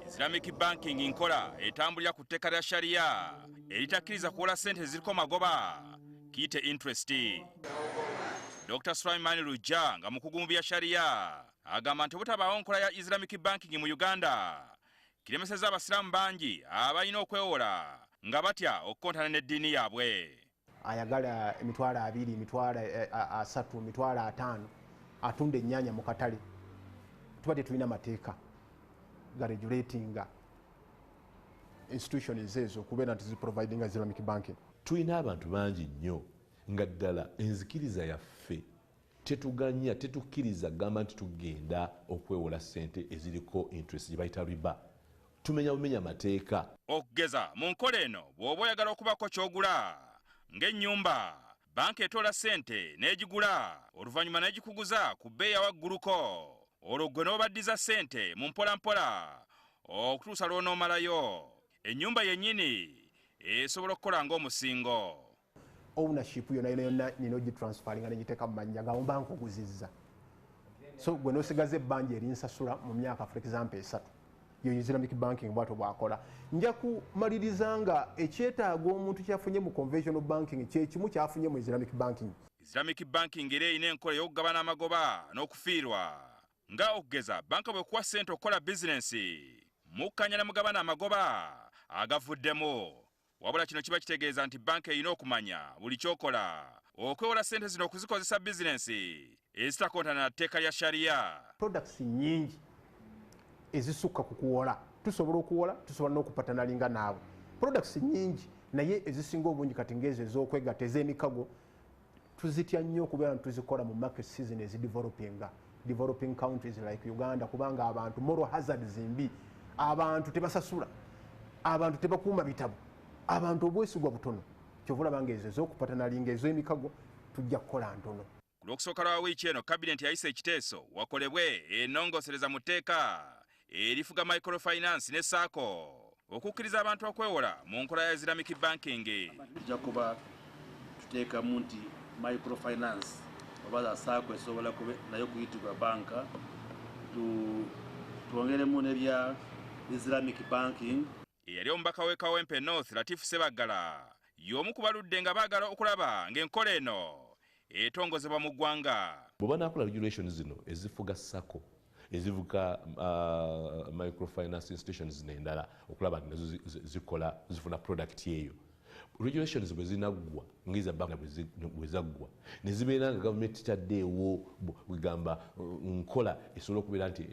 Islamic banking nkola etambulira ku tteeka lya sharia eritakkiriza kuwola ssente eziriko magoba kiyite interest. Dr. Sulaiman Rujja nga mukugu mu bya sharia agamba nti obutabaawo nkola ya Islamic banking mu Uganda kiremesezza abasiraamu bangi abalina okwewola nga batya okukontana n'eddiini yaabwe. Ayagala emitwalo 2, emitwalo 3, emitwalo 5 atunda ennyaanya mu katale. Tuba tetulina mateeka ga regulatinga institutions ezo okubeera nti ziprovidinga Islamic banking. Tulina abantu bangi nnyo nga ddala enzikiriza yaffe tetuganya tetukkiriza gamba nti tugenda okwewola ssente eziriko interest gye bayita riba. Tumenya mateeka. Okugeza mu nkola eno bw'oba oyagala okubako ky'ogula ng'ennyumba, banka etoola ssente n'egigula oluvannyuma n'egikuguza ku bbeeyi ya wagguluko, olwo ggwe n'obaddiza ssente mu mpolampola okutuusa lw'onoomalayo. Ennyumba yennyini esobola okukola ng'omusingo. Ownership yonna nina ogitransferinga negiteeka mu mannya gawo mba nkuguzizza. So gwe n'osigaza ebbanja erinsasula mu myaka for example 3. Yo Islamic banking bwato bwakola. Nja kumaliriza nga ekyetaago omuntu kyafunye mu conventional banking kye kimu kyafunye mu Islamic banking. Islamic banking era erina enkola y'okugabana amagoba n'okufiirwa. Nga okugeza banka bwe kuwa ssente okukola bizinensi mukkanya ne mugabana amagoba agavuddemu. Wabula kino kiba kitegeeza nti banka erina okumanya buli kyokola okwewola ssente zino okuzikozesa bizinensi ezitakontana na tteeka lya sharia. Products nyingi ezisukka ku kuwola tusobola okuwola, tusobola n'okupatanalinga naabo. Products nyingi naye ezisinga obungi kati ng'ezo ez'okwegatta ez'emikago tuzitya nnyo okubeera nti tuzikola mu market season developing countries like Uganda, kubanga abantu moral hazards mbi, abantu tebasasula, abantu tebakuuma bitabo, abantu obwesigwa butono. Kyovula bange ezo ez'okupatanalinga ez'emikago tujja kukola ntono. Ku lw'okusooka lwa wiiki eno kabineeti yayisa ekiteeso wakolebwe ennongoosereza mu tteeka erifuga microfinance ne saako okukkiriza abantu okwewola mu nkola ya Islamic banking. Tujja kuba tuteekamu nti microfinance oba saako esobola nayo kuyitibwa banka, twongeremu n'ebya Islamic banking. Eyali omubaka w'e Kawempe North Latif Sebaggala y'omu ku baludde nga baagala okulaba ng'enkola eno etongozebwa mu ggwanga. Bw'oba naakola regulations zino ezifuga sako ezivuga microfinance institutions n'endala okulaba nti nazo zifuna product eyo, regulations bwe zinaggwa ng'iza banka bwe zaggwa ne zibeera nga gavumenti taddeewo bwegamba nkola esobola okubeera nti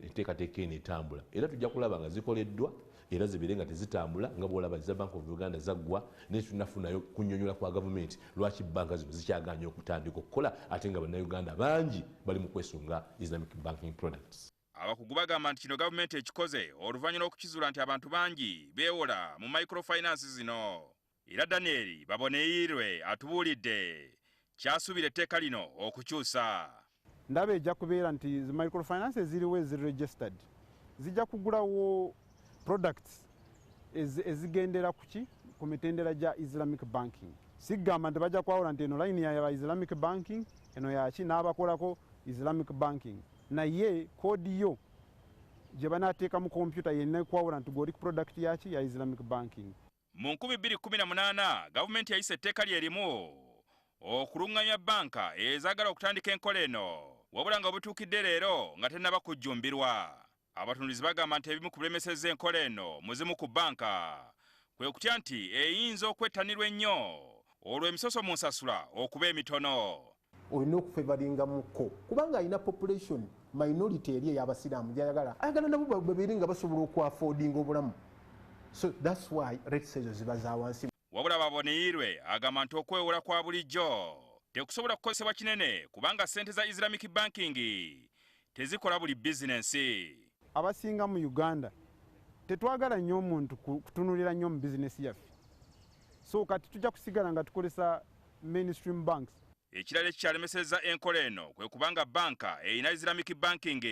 enteekateeka eno etambula, era tujja kulaba nga zikoleddwa era zibeere nga tezitambula nga bw'olaba za Bank of Uganda zaggwa, naye tunafunayo kunnyonnyola kwa gavumenti lwaki banka zino zikyaganya okutandika okukola ate nga bannayuganda bangi bali mu kwesunga Islamic banking products. Abakugu bagamba nti kino gavumenti ekikoze oluvannyuma okukizuula nti abantu bangi beewola mu microfinance zino. Era Daniel Baboneirwe atubuulidde kyasuubira etteeka lino okukyusa. Ndaba ejja kubeera nti microfinance ziriwo eziregistered zijja kugulawo products ezigendera kuki ku mitendera gya Islamic banking. Sigamba nti bajja kwawula nti eno line ya Islamic banking eno yaki n'abakolako Islamic banking, naye koodi yo gye banaateeka mu kompyuta yenna kwawula nti gwe oli ku product yaki ya Islamic banking. Mu 2018 gavumenti yayise etteeka lyerimu okuluŋŋamya banka ezaagala okutandika enkola eno, wabula nga butuukidde leero nga tennaba kujjumbirwa. Abatunduzi bagamba nti ebimu ku bilemesezza enkola eno muzimu ku banka kwe kutya nti eyinza okwettanirwa ennyo olwo emisoso mu nsasula okuba emitono. Olina okufevaringa muko kubanga alina population minority eri ey'abasiraamu ayagala nabo babeere nga basobola okwafoodinga obulamu. So that's why rates ezo ziba za wansi. Wabula Baboneirwe agamba nti okwewola kwa bulijjo tekusobola kukozesebwa kinene kubanga ssente za Islamic banking tezikola buli bizinensi. Abasinga mu Uganda tetwagala nnyo omuntu kutunulira nnyo mu bizinesi yaffe, so kati tujja kusigala nga tukozesa mainstream banks. Ekirala ekikyalemesezza enkola eno kwe kubanga banka erina Islamic banking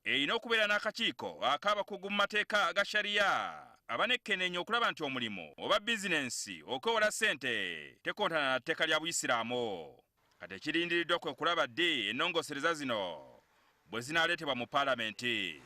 erina okubeera n'akakiiko ak'abakugu mu mateeka aga sharia abanekkenneenya okulaba nti omulimu oba bizinensi okwewola ssente tekontana na tteeka lya Buyisiraamu. Kati ekirindiriddwa kwe kulaba ddi ennongoosereza zino bwe zinaaleetebwa mu Paalamenti.